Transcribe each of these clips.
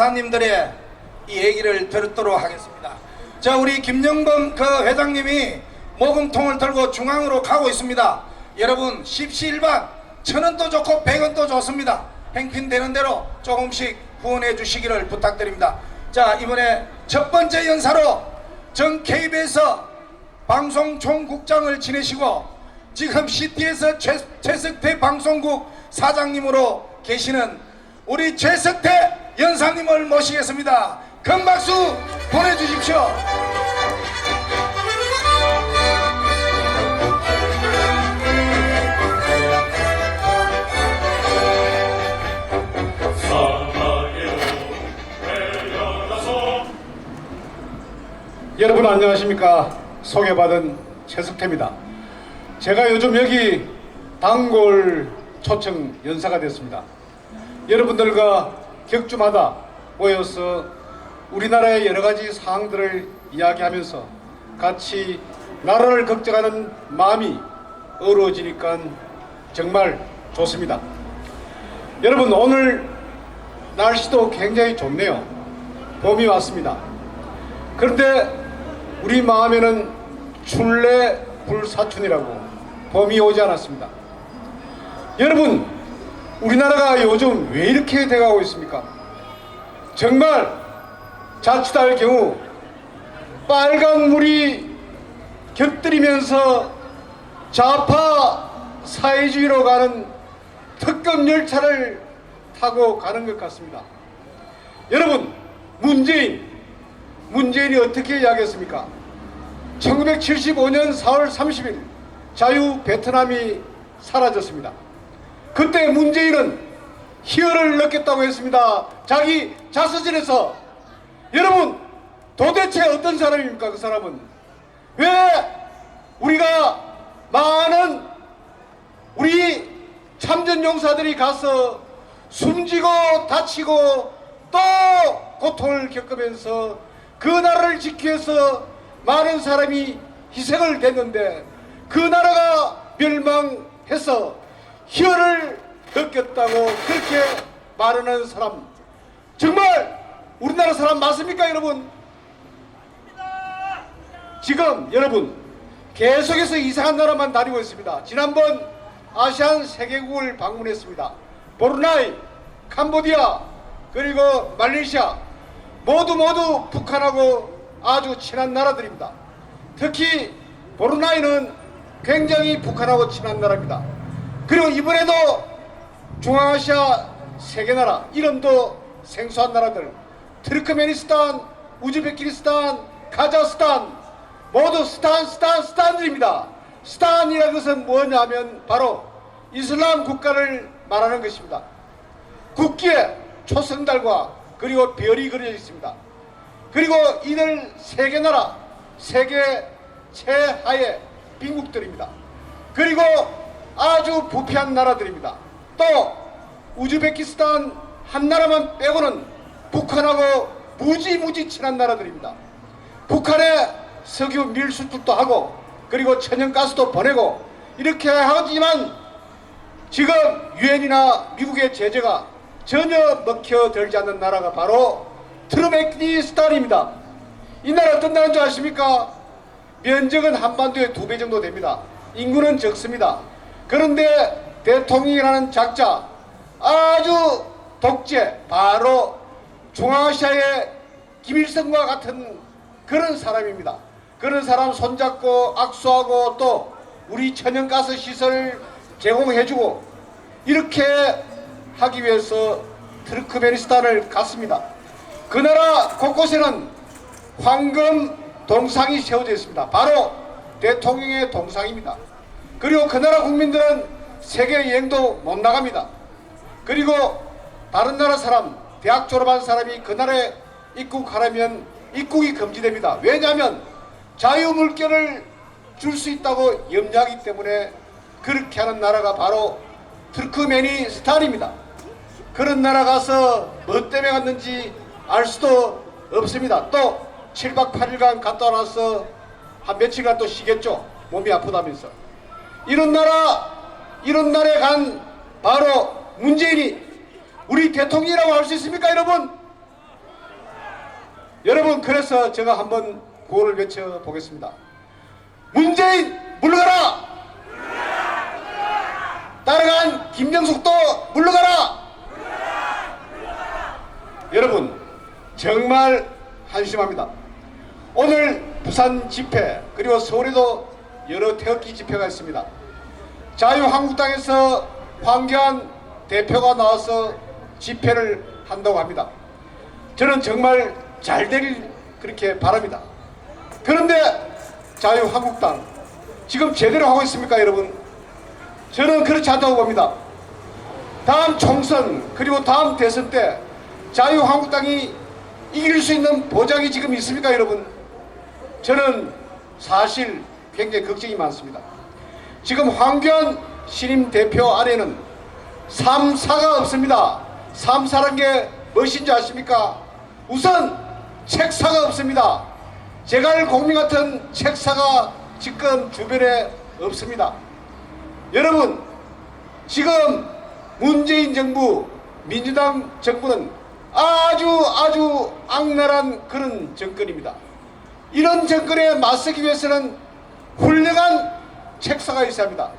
사님들의 이 얘기를 듣도록 하겠습니다. 자, 우리 김영범 회장님이 모금통을 들고 중앙으로 가고 있습니다. 여러분 십시일반 1000원도 좋고 100원도 좋습니다. 행핀되는 대로 조금씩 후원해 주시기를 부탁드립니다. 자, 이번에 첫 번째 연사로 전 KBS 방송총국장을 지내시고 지금 CT에서 최석태 방송국 사장님으로 계시는 우리 최석태 연사님을 모시겠습니다. 큰 박수 보내주십시오. 여러분 안녕하십니까. 소개받은 최석태입니다. 제가 요즘 여기 단골 초청 연사가 됐습니다. 여러분들과 격주마다 모여서 우리나라의 여러가지 사항들을 이야기하면서 같이 나라를 걱정하는 마음이 어우러지니까 정말 좋습니다. 여러분, 오늘 날씨도 굉장히 좋네요. 봄이 왔습니다. 그런데 우리 마음에는 출래 불사춘이라고 봄이 오지 않았습니다. 여러분, 우리나라가 요즘 왜 이렇게 돼가고 있습니까? 정말 자칫할 경우 빨간 물이 곁들이면서 좌파 사회주의로 가는 특급 열차를 타고 가는 것 같습니다. 여러분, 문재인이 어떻게 이야기했습니까? 1975년 4월 30일 자유 베트남이 사라졌습니다. 그때 문재인은 희열을 느꼈다고 했습니다. 자기 자서전에서. 여러분, 도대체 어떤 사람입니까? 그 사람은 왜 우리가 많은 우리 참전용사들이 가서 숨지고 다치고 또 고통을 겪으면서 그 나라를 지키기 위해서 많은 사람이 희생을 했는데 그 나라가 멸망해서 희열을 느꼈다고 그렇게 말하는 사람, 정말 우리나라 사람 맞습니까? 여러분, 지금 여러분 계속해서 이상한 나라만 다니고 있습니다. 지난번 아시안 세계국을 방문했습니다. 브루나이, 캄보디아, 그리고 말레이시아 모두 북한하고 아주 친한 나라들입니다. 특히 브루나이는 굉장히 북한하고 친한 나라입니다. 그리고 이번에도 중앙아시아 세 개 나라, 이름도 생소한 나라들, 트르크메니스탄, 우즈베키스탄, 카자흐스탄, 모두 스탄들입니다. 스탄이라는 것은 뭐냐면 바로 이슬람 국가를 말하는 것입니다. 국기에 초승달과 그리고 별이 그려져 있습니다. 그리고 이들 세 개 나라, 세계 최하의 빈국들입니다. 그리고 아주 부패한 나라들입니다. 또 우즈베키스탄 한 나라만 빼고는 북한하고 무지 친한 나라들입니다. 북한에 석유 밀수출도 하고 그리고 천연가스도 보내고 이렇게 하지만 지금 유엔이나 미국의 제재가 전혀 먹혀들지 않는 나라가 바로 트르메키스탄입니다. 이 나라 어떤 나라인 줄 아십니까? 면적은 한반도의 2배 정도 됩니다. 인구는 적습니다. 그런데 대통령이라는 작자, 아주 독재, 바로 중앙아시아의 김일성과 같은 그런 사람입니다. 그런 사람 손잡고 악수하고 또 우리 천연가스 시설 제공해주고 이렇게 하기 위해서 트르크메니스탄을 갔습니다. 그 나라 곳곳에는 황금 동상이 세워져 있습니다. 바로 대통령의 동상입니다. 그리고 그 나라 국민들은 세계 여행도 못 나갑니다. 그리고 다른 나라 사람, 대학 졸업한 사람이 그 나라에 입국하려면 입국이 금지됩니다. 왜냐하면 자유물결을 줄 수 있다고 염려하기 때문에 그렇게 하는 나라가 바로 트르크메니스탄입니다. 그런 나라 가서 뭐 때문에 갔는지 알 수도 없습니다. 또 7박 8일간 갔다 와서 한 며칠간 또 쉬겠죠. 몸이 아프다면서. 이런 나라에 간 바로 문재인이 우리 대통령이라고 할 수 있습니까, 여러분? 여러분, 그래서 제가 한번 구호를 외쳐보겠습니다. 문재인 물러가라! 따라간 김정숙도 물러가라! 여러분, 정말 한심합니다. 오늘 부산 집회, 그리고 서울에도 여러 태극기 집회가 있습니다. 자유한국당에서 황교안 대표가 나와서 집회를 한다고 합니다. 저는 정말 잘 되길 그렇게 바랍니다. 그런데 자유한국당 지금 제대로 하고 있습니까, 여러분? 저는 그렇지 않다고 봅니다. 다음 총선, 그리고 다음 대선 때 자유한국당이 이길 수 있는 보장이 지금 있습니까, 여러분? 저는 사실 굉장히 걱정이 많습니다. 지금 황교안 신임 대표 안에는 3사가 없습니다. 3사란 게 무엇인지 아십니까? 우선 책사가 없습니다. 제갈 공민 같은 책사가 지금 주변에 없습니다. 여러분, 지금 문재인 정부, 민주당 정부는 아주 악랄한 그런 정권입니다. 이런 정권에 맞서기 위해서는 훌륭한 책사가 있어야 합니다.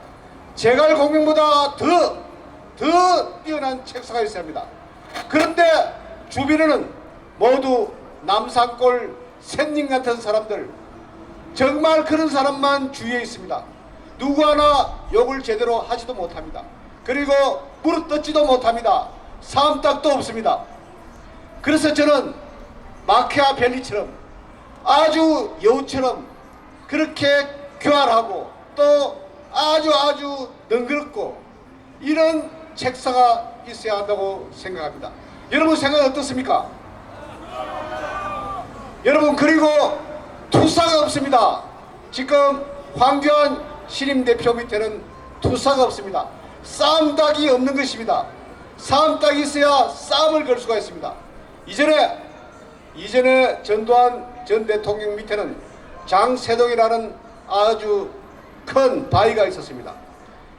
제갈 공명보다 더 뛰어난 책사가 있어야 합니다. 그런데 주변에는 모두 남산골 샌님 같은 사람들, 정말 그런 사람만 주위에 있습니다. 누구 하나 욕을 제대로 하지도 못합니다. 그리고 무릎 뜯지도 못합니다. 사암딱도 없습니다. 그래서 저는 마키아벨리처럼 아주 여우처럼 그렇게 교활하고 또 아주 능그럽고 이런 책사가 있어야 한다고 생각합니다. 여러분 생각 어떻습니까? 여러분, 그리고 투사가 없습니다. 지금 황교안 신임 대표 밑에는 투사가 없습니다. 싸움닭이 없는 것입니다. 싸움닭이 있어야 싸움을 걸 수가 있습니다. 이전에 전두환 전 대통령 밑에는 장세동이라는 아주 큰 바위가 있었습니다.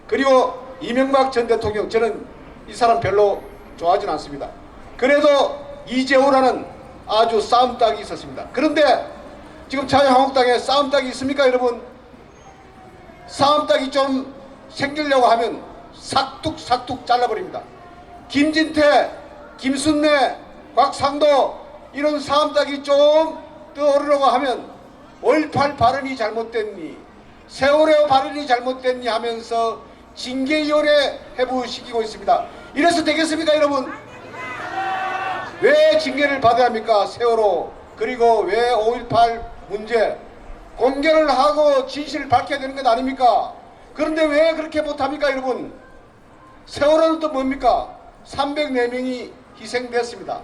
그리고 이명박 전 대통령, 저는 이 사람 별로 좋아하진 않습니다. 그래도 이재호라는 아주 싸움닭이 있었습니다. 그런데 지금 자유한국당에 싸움닭이 있습니까, 여러분? 싸움닭이 좀 생기려고 하면 삭둑 잘라버립니다. 김진태, 김순례, 곽상도 이런 싸움닭이 좀 떠오르려고 하면 5.18 발언이 잘못됐니, 세월호 발언이 잘못됐니 하면서 징계위원회 해부시키고 있습니다. 이래서 되겠습니까, 여러분? 왜 징계를 받아야 합니까? 세월호, 그리고 왜 5.18 문제 공개를 하고 진실을 밝혀야 되는 것 아닙니까? 그런데 왜 그렇게 못합니까, 여러분? 세월호는 또 뭡니까? 304명이 희생됐습니다.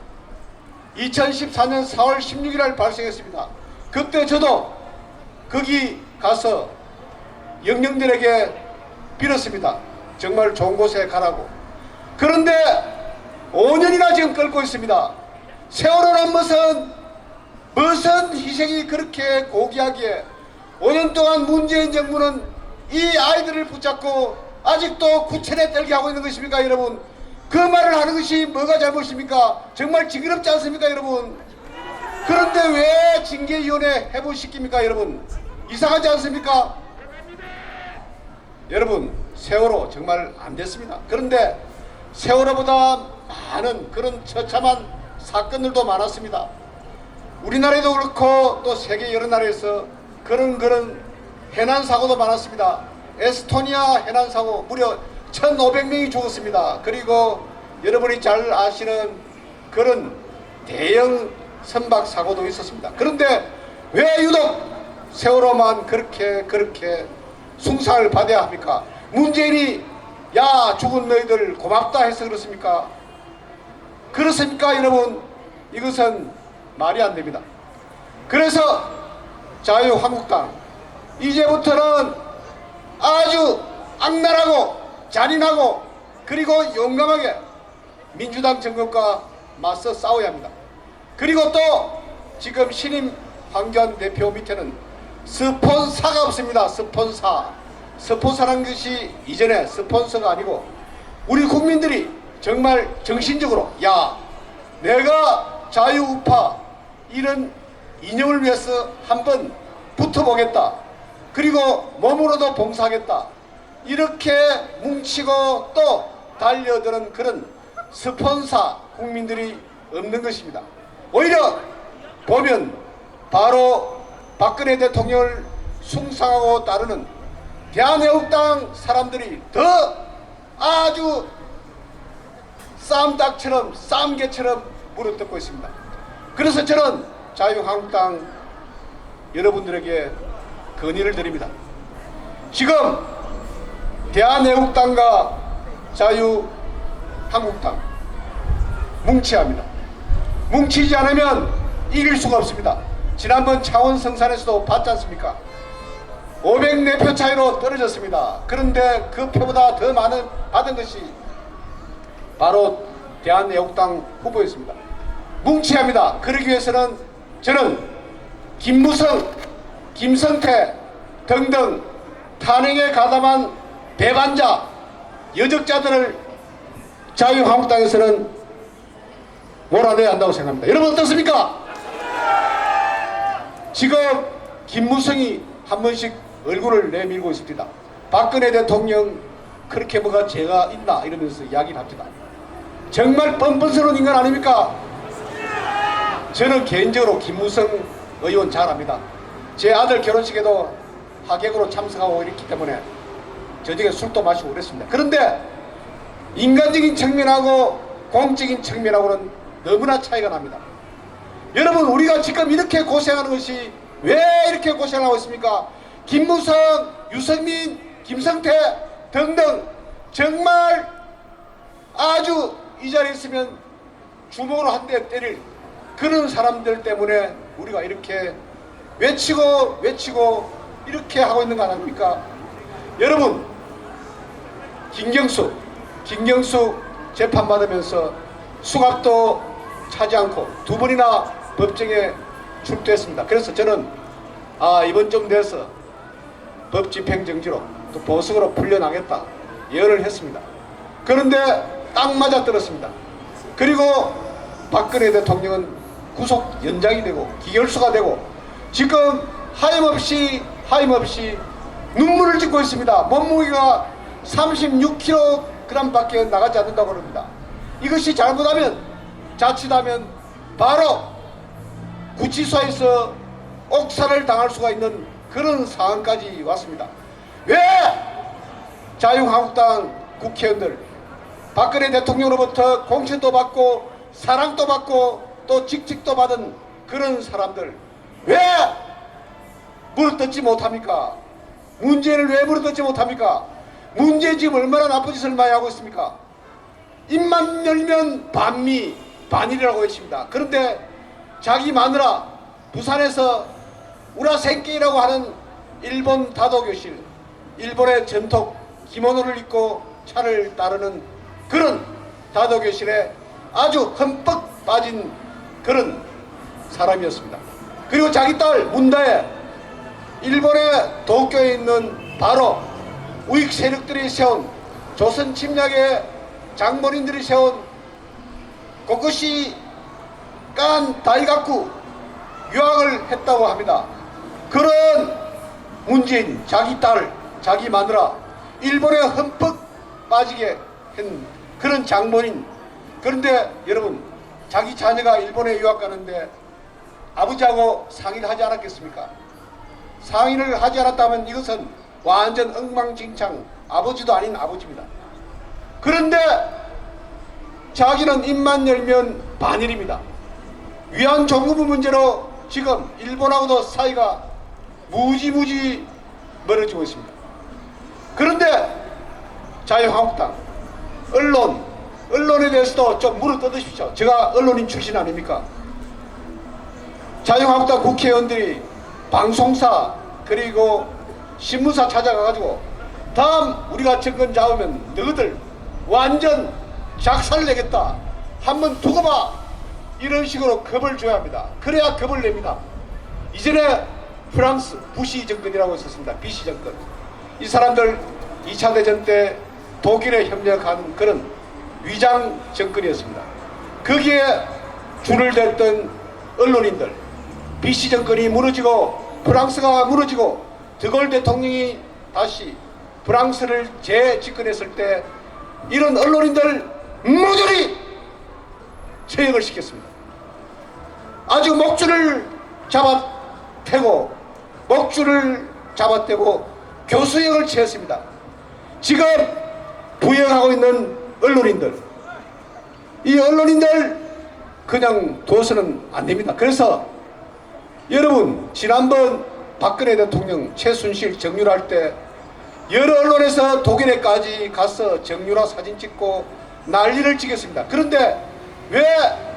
2014년 4월 16일 날 발생했습니다. 그때 저도 거기 가서 영령들에게 빌었습니다. 정말 좋은 곳에 가라고. 그런데 5년이나 지금 끌고 있습니다. 세월호란 무슨 희생이 그렇게 고귀하기에 5년 동안 문재인 정부는 이 아이들을 붙잡고 아직도 구천에 떨게 하고 있는 것입니까, 여러분? 그 말을 하는 것이 뭐가 잘못입니까? 정말 징그럽지 않습니까, 여러분? 그런데 왜 징계위원회 해부시킵니까, 여러분? 이상하지 않습니까? 여러분, 세월호 정말 안 됐습니다. 그런데 세월호보다 많은 그런 처참한 사건들도 많았습니다. 우리나라에도 그렇고 또 세계 여러 나라에서 그런 해난 사고도 많았습니다. 에스토니아 해난 사고 무려 1,500명이 죽었습니다. 그리고 여러분이 잘 아시는 그런 대형 선박 사고도 있었습니다. 그런데 왜 유독 세월호만 그렇게 숭상을 받아야 합니까? 문재인이 야 죽은 너희들 고맙다 해서 그렇습니까? 그렇습니까, 여러분? 이것은 말이 안 됩니다. 그래서 자유한국당 이제부터는 아주 악랄하고 잔인하고 그리고 용감하게 민주당 정권과 맞서 싸워야 합니다. 그리고 또 지금 신임 황교안 대표 밑에는 스폰사가 없습니다. 스폰사라는 것이 이전에 스폰서가 아니고 우리 국민들이 정말 정신적으로 야 내가 자유우파 이런 이념을 위해서 한번 붙어보겠다. 그리고 몸으로도 봉사하겠다. 이렇게 뭉치고 또 달려드는 그런 스폰서 국민들이 없는 것입니다. 오히려 보면 바로 박근혜 대통령을 숭상하고 따르는 대한애국당 사람들이 더 아주 쌈닭처럼 쌈개처럼 물어뜯고 있습니다. 그래서 저는 자유한국당 여러분들에게 건의를 드립니다. 지금 대한애국당과 자유한국당 뭉쳐야 합니다. 뭉치지 않으면 이길 수가 없습니다. 지난번 창원 성산에서도 봤지 않습니까? 504표 차이로 떨어졌습니다. 그런데 그 표보다 더 많은 받은 것이 바로 대한애국당 후보였습니다. 뭉쳐야 합니다. 그러기 위해서는 저는 김무성, 김성태 등등 탄핵에 가담한 배반자, 여적자들을 자유한국당에서는 몰아내야 한다고 생각합니다. 여러분 어떻습니까? 지금 김무성이 한 번씩 얼굴을 내밀고 있습니다. 박근혜 대통령 그렇게 뭐가 죄가 있나 이러면서 이야기를 합니다. 정말 뻔뻔스러운 인간 아닙니까? 저는 개인적으로 김무성 의원 잘 압니다. 제 아들 결혼식에도 하객으로 참석하고 이랬기 때문에 저녁에 술도 마시고 그랬습니다. 그런데 인간적인 측면하고 공적인 측면하고는 너무나 차이가 납니다. 여러분 우리가 지금 이렇게 고생하는 것이 왜 이렇게 고생하고 있습니까? 김무성, 유승민, 김성태 등등 정말 아주 이 자리에 있으면 주먹으로 한 대 때릴 그런 사람들 때문에 우리가 이렇게 외치고 이렇게 하고 있는 거 아닙니까? 여러분 김경수 재판받으면서 수갑도 차지 않고 두 번이나 법정에 출두했습니다. 그래서 저는 이번 좀 돼서 법 집행정지로 또 보석으로 풀려나겠다 예언을 했습니다. 그런데 딱 맞아떨었습니다. 그리고 박근혜 대통령은 구속 연장이 되고 기결수가 되고 지금 하염없이 눈물을 짓고 있습니다. 몸무게가 36kg 밖에 나가지 않는다고 합니다. 이것이 잘못하면 자칫하면 바로 구치소에서 옥살을 당할 수가 있는 그런 상황까지 왔습니다. 왜 자유한국당 국회의원들 박근혜 대통령으로부터 공천도 받고 사랑도 받고 또 직책도 받은 그런 사람들 왜 물어뜯지 못합니까? 문재인을 왜 물어뜯지 못합니까? 문재인 지금 얼마나 나쁜 짓을 많이 하고 있습니까? 입만 열면 반일이라고 했습니다. 그런데 자기 마누라 부산에서 우라센케이라고 하는 일본 다도교실, 일본의 전통 기모노를 입고 차를 따르는 그런 다도교실에 아주 흠뻑 빠진 그런 사람이었습니다. 그리고 자기 딸 문다에 일본의 도쿄에 있는 바로 우익 세력들이 세운 조선 침략의 장본인들이 세운 곳곳이 깐 다이가쿠 유학을 했다고 합니다. 그런 문재인 자기 딸 자기 마누라 일본에 흠뻑 빠지게 한 그런 장본인. 그런데 여러분 자기 자녀가 일본에 유학 가는데 아버지하고 상의를 하지 않았겠습니까? 상의를 하지 않았다면 이것은 완전 엉망진창 아버지도 아닌 아버지입니다. 그런데 자기는 입만 열면 반일입니다. 위안조무부 문제로 지금 일본하고도 사이가 무지무지 멀어지고 있습니다. 그런데 자유한국당 언론에 대해서도 좀 물어뜯으십시오. 제가 언론인 출신 아닙니까? 자유한국당 국회의원들이 방송사 그리고 신문사 찾아가가지고 다음 우리가 정권 잡으면 너희들 완전 작살내겠다 한번 두고 봐 이런 식으로 겁을 줘야 합니다. 그래야 겁을 냅니다. 이전에 프랑스 부시 정권이라고 있었습니다. 비시 정권. 이 사람들 2차 대전 때 독일에 협력한 그런 위장 정권이었습니다. 거기에 줄을 댔던 언론인들, BC 정권이 무너지고 프랑스가 무너지고 드골 대통령이 다시 프랑스를 재집권했을 때 이런 언론인들 모조리 퇴역을 시켰습니다. 아주 목줄을 잡아태고 목줄을 잡아떼고 교수형을 취했습니다. 지금 부역하고 있는 언론인들, 이 언론인들 그냥 둬서는 안 됩니다. 그래서 여러분, 지난번 박근혜 대통령 최순실 정유라할 때 여러 언론에서 독일에까지 가서 정유라 사진 찍고 난리를 치겠습니다. 그런데 왜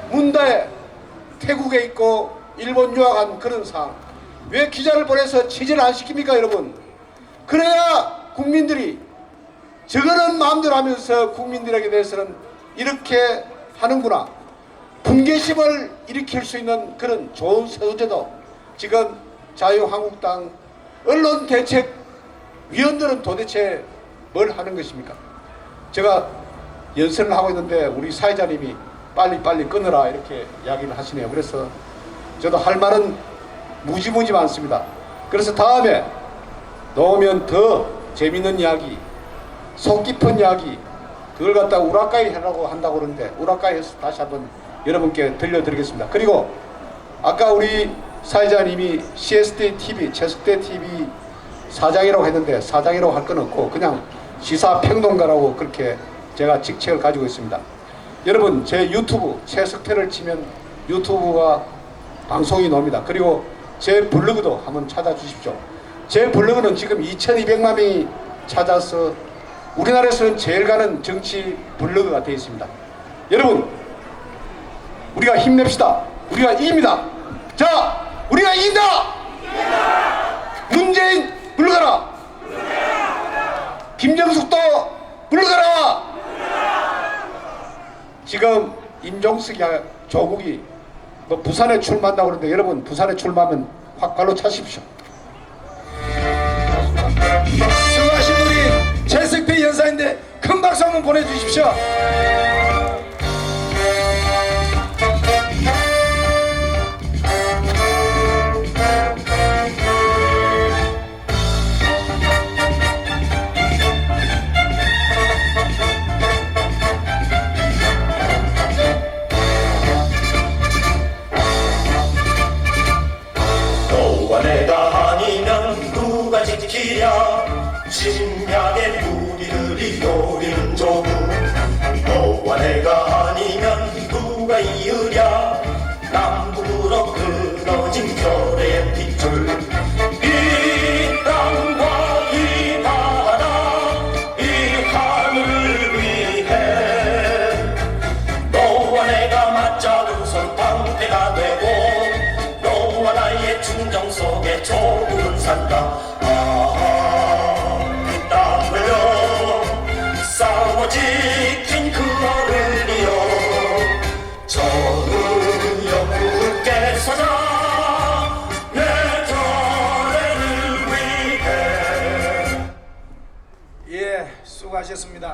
문다에 태국에 있고 일본 유학한 그런 상황, 왜 기자를 보내서 취재를 안 시킵니까, 여러분? 그래야 국민들이 저거는 마음대로 하면서 국민들에게 대해서는 이렇게 하는구나, 분개심을 일으킬 수 있는 그런 좋은 서두제도 지금 자유한국당 언론대책위원들은 도대체 뭘 하는 것입니까? 제가 연설을 하고 있는데 우리 사회자님이 빨리 끊으라 이렇게 이야기를 하시네요. 그래서 저도 할 말은 무지무지 많습니다. 그래서 다음에 나오면 더 재밌는 이야기, 속 깊은 이야기, 그걸 갖다가 우라카이 하라고 한다고 그러는데 우라카이 해서 다시 한번 여러분께 들려드리겠습니다. 그리고 아까 우리 사회자님이 CSD TV, 최석대 TV 사장이라고 했는데 사장이라고 할 건 없고 그냥 시사평론가라고 그렇게 제가 직책을 가지고 있습니다. 여러분, 제 유튜브 최석태를 치면 유튜브가 방송이 나옵니다. 그리고 제 블로그도 한번 찾아주십시오. 제 블로그는 지금 2200만 명이 찾아서 우리나라에서는 제일 가는 정치 블로그가 되어 있습니다. 여러분, 우리가 힘냅시다. 우리가 이깁니다. 자, 우리가 이긴다. 문재인 물러가라. 김정숙도 물러가라. 지금 임종석이 조국이 뭐 부산에 출마한다고 그러는데 여러분, 부산에 출마하면 확 발로 차십시오. 수고하신 우리 최석태 연사인데 큰 박수 한번 보내주십시오. 너와 내가 아니면 누가 지키랴. 침략의 뿌리들이 노리는 조국. 너와 내가 아니면 누가 이으랴. 남북으로 끊어진 결의 핏줄. 이 땅과 이 바다 이 하늘을 위해 너와 내가 맞잡고선 방패가 되고 너와 나의 충정 속에 조국은 산다. 땀 흘려 싸워 지킨 그 어른이여, 저는 영국께 서자 내 전해를 위해. 예, 수고하셨습니다.